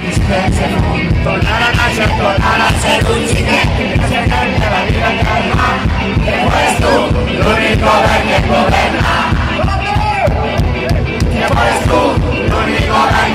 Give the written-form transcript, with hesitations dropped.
Tornare a nascere, tornare a ser un xiquet, que se canta la vida calma, que fueres tú l'único rey que governa, que fueres tú l'único rey